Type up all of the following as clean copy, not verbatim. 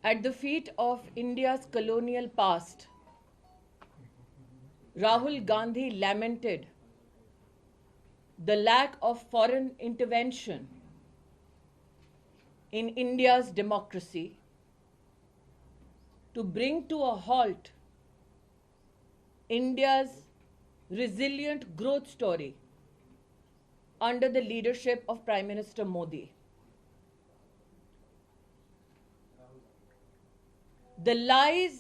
At the feet of India's colonial past, Rahul Gandhi lamented the lack of foreign intervention in India's democracy to bring to a halt India's resilient growth story under the leadership of Prime Minister Modi. The lies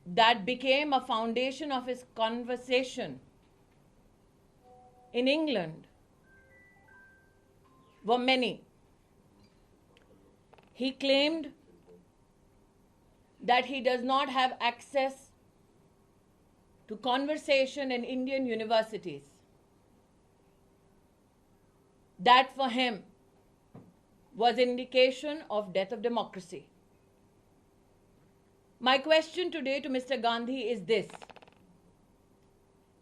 that became a foundation of his conversation in England were many. He claimed that he does not have access to conversation in Indian universities. That for him was indication of death of democracy. My question today to Mr. Gandhi is this.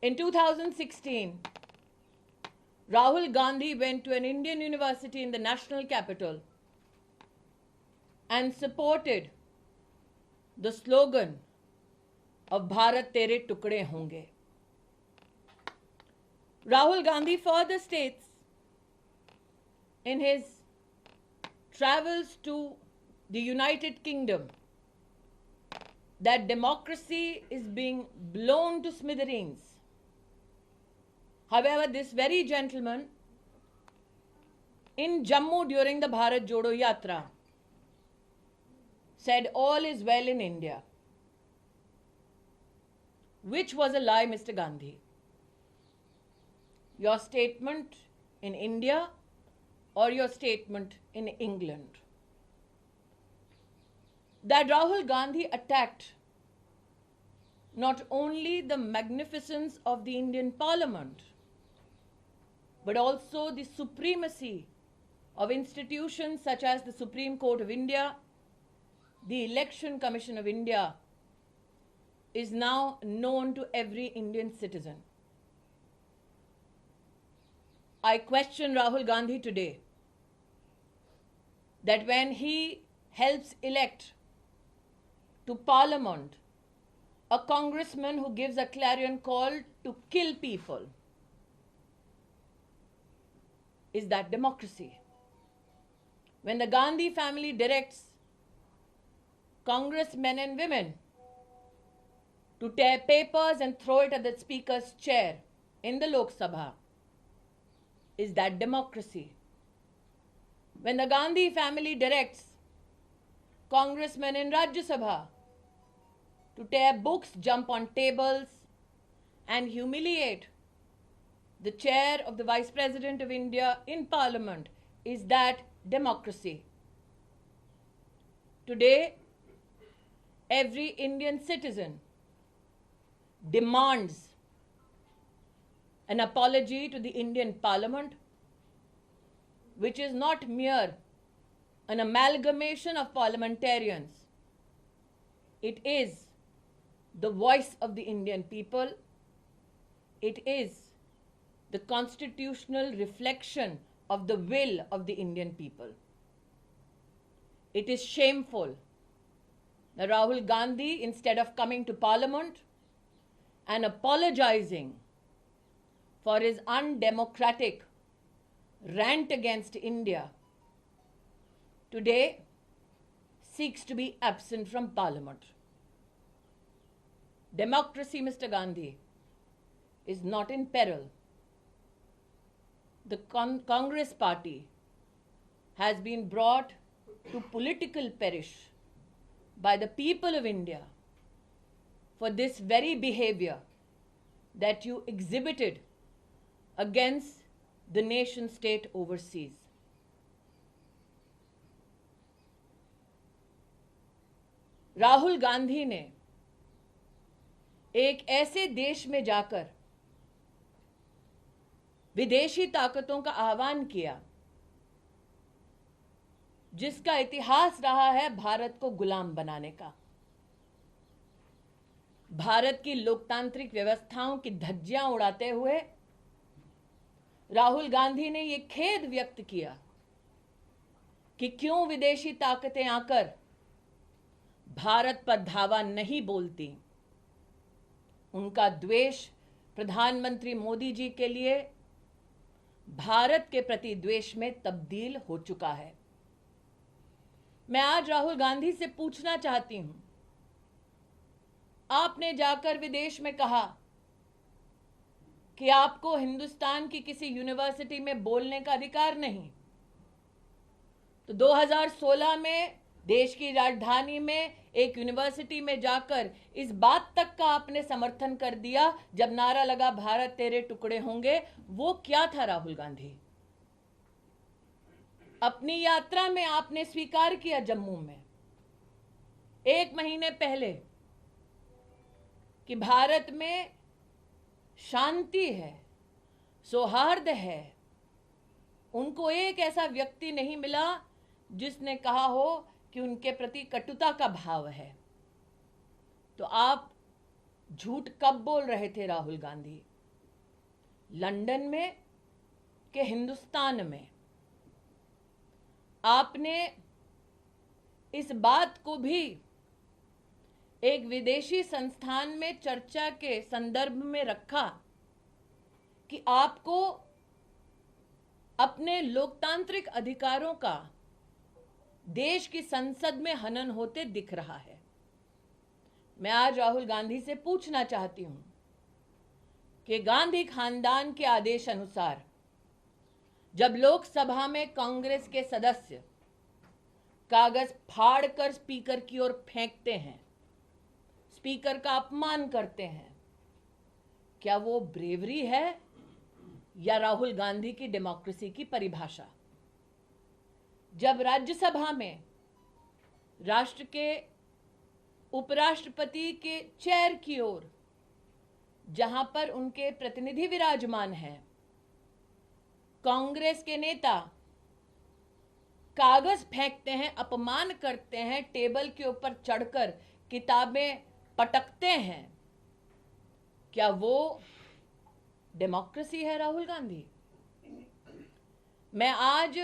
In 2016, Rahul Gandhi went to an Indian university in the national capital and supported the slogan of Bharat Tere Tukde Honge. Rahul Gandhi further states in his travels to the United Kingdom that democracy is being blown to smithereens. However, this very gentleman in Jammu during the Bharat Jodo Yatra said all is well in India, which was a lie, Mr. Gandhi. Your statement in India or your statement in England? That Rahul Gandhi attacked not only the magnificence of the Indian Parliament, but also the supremacy of institutions such as the Supreme Court of India, the Election Commission of India, is now known to every Indian citizen. I question Rahul Gandhi today that when he helps elect to Parliament a congressman who gives a clarion call to kill people, is that democracy? When the Gandhi family directs congressmen and women to tear papers and throw it at the speaker's chair in the Lok Sabha, is that democracy? When the Gandhi family directs congressmen in Rajya Sabha to tear books, jump on tables, and humiliate the chair of the Vice President of India in Parliament, is that democracy? Today, every Indian citizen demands an apology to the Indian Parliament, which is not mere an amalgamation of parliamentarians. It is the voice of the Indian people. It is the constitutional reflection of the will of the Indian people. It is shameful that Rahul Gandhi, instead of coming to Parliament and apologizing for his undemocratic rant against India, today seeks to be absent from Parliament. Democracy, Mr. Gandhi, is not in peril. The Congress party has been brought to political perish by the people of India for this very behavior that you exhibited against the nation state overseas. Rahul Gandhi ने एक ऐसे देश में जाकर विदेशी ताकतों का आह्वान किया जिसका इतिहास रहा है भारत को गुलाम बनाने का, भारत की लोकतांत्रिक व्यवस्थाओं की धज्जियां उड़ाते हुए राहुल गांधी ने यह खेद व्यक्त किया कि क्यों विदेशी ताकतें आकर भारत पर धावा नहीं बोलती। उनका द्वेष प्रधानमंत्री मोदी जी के लिए भारत के प्रति द्वेष में तब्दील हो चुका है। मैं आज राहुल गांधी से पूछना चाहती हूं, आपने जाकर विदेश में कहा कि आपको हिंदुस्तान की किसी यूनिवर्सिटी में बोलने का अधिकार नहीं, तो 2016 में देश की राजधानी में एक यूनिवर्सिटी में जाकर इस बात तक का आपने समर्थन कर दिया जब नारा लगा भारत तेरे टुकड़े होंगे। वो क्या था राहुल गांधी? अपनी यात्रा में आपने स्वीकार किया जम्मू में 1 महीने पहले कि भारत में शांति है, सौहार्द है। उनको एक ऐसा व्यक्ति नहीं मिला जिसने कहा हो कि उनके प्रति कटुता का भाव है। तो आप झूठ कब बोल रहे थे राहुल गांधी? लंदन में कि हिंदुस्तान में? आपने इस बात को भी एक विदेशी संस्थान में चर्चा के संदर्भ में रखा कि आपको अपने लोकतांत्रिक अधिकारों का देश की संसद में हनन होते दिख रहा है। मैं आज राहुल गांधी से पूछना चाहती हूं कि गांधी खानदान के आदेश अनुसार जब लोकसभा में कांग्रेस के सदस्य कागज फाड़कर स्पीकर की ओर फेंकते हैं, स्पीकर का अपमान करते हैं, क्या वो ब्रेवरी है या राहुल गांधी की डेमोक्रेसी की परिभाषा? जब राज्यसभा में राष्ट्र के उपराष्ट्रपति के चेयर की ओर, जहां पर उनके प्रतिनिधि विराजमान हैं, कांग्रेस के नेता कागज फेंकते हैं, अपमान करते हैं, टेबल के ऊपर चढ़कर किताबें पटकते हैं, क्या वो डेमोक्रेसी है राहुल गांधी? मैं आज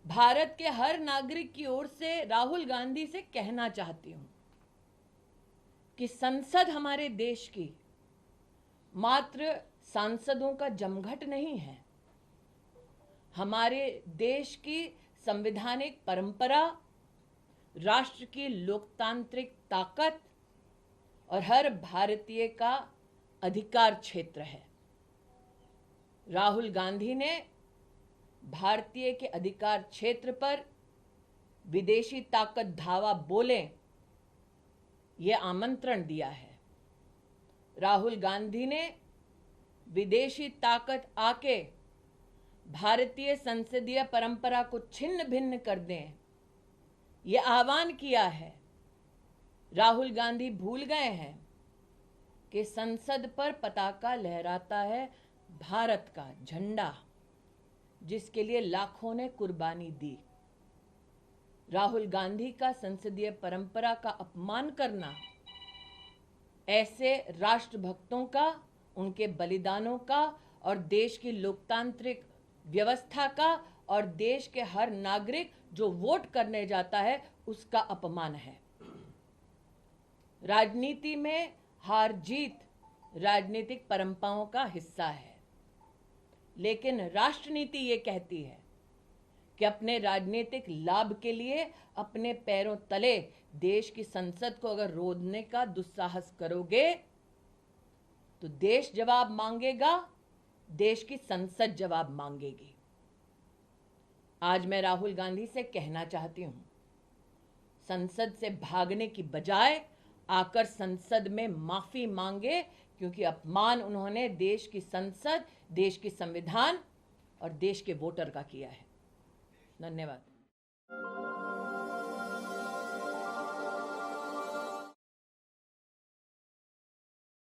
भारत के हर नागरिक की ओर से राहुल गांधी से कहना चाहती हूं कि संसद हमारे देश की मात्र सांसदों का जमघट नहीं है। हमारे देश की संवैधानिक परंपरा, राष्ट्र की लोकतांत्रिक ताकत और हर भारतीय का अधिकार क्षेत्र है। राहुल गांधी ने भारतीय के अधिकार क्षेत्र पर विदेशी ताकत धावा बोले, ये आमंत्रण दिया है। राहुल गांधी ने विदेशी ताकत आके भारतीय संसदीय परंपरा को छिन्न भिन्न कर दें, ये आह्वान किया है। राहुल गांधी भूल गए हैं कि संसद पर पताका लहराता है भारत का झंडा, जिसके लिए लाखों ने कुर्बानी दी। राहुल गांधी का संसदीय परंपरा का अपमान करना ऐसे राष्ट्रभक्तों का, उनके बलिदानों का और देश की लोकतांत्रिक व्यवस्था का और देश के हर नागरिक जो वोट करने जाता है उसका अपमान है। राजनीति में हार जीत राजनीतिक परंपराओं का हिस्सा है, लेकिन राष्ट्रनीति ये कहती है कि अपने राजनीतिक लाभ के लिए अपने पैरों तले देश की संसद को अगर रोधने का दुस्साहस करोगे तो देश जवाब मांगेगा, देश की संसद जवाब मांगेगी। आज मैं राहुल गांधी से कहना चाहती हूं, संसद से भागने की बजाय आकर संसद में माफी मांगे, क्योंकि अपमान उन्होंने देश की संसद, देश की संविधान और देश के वोटर का किया है। धन्यवाद।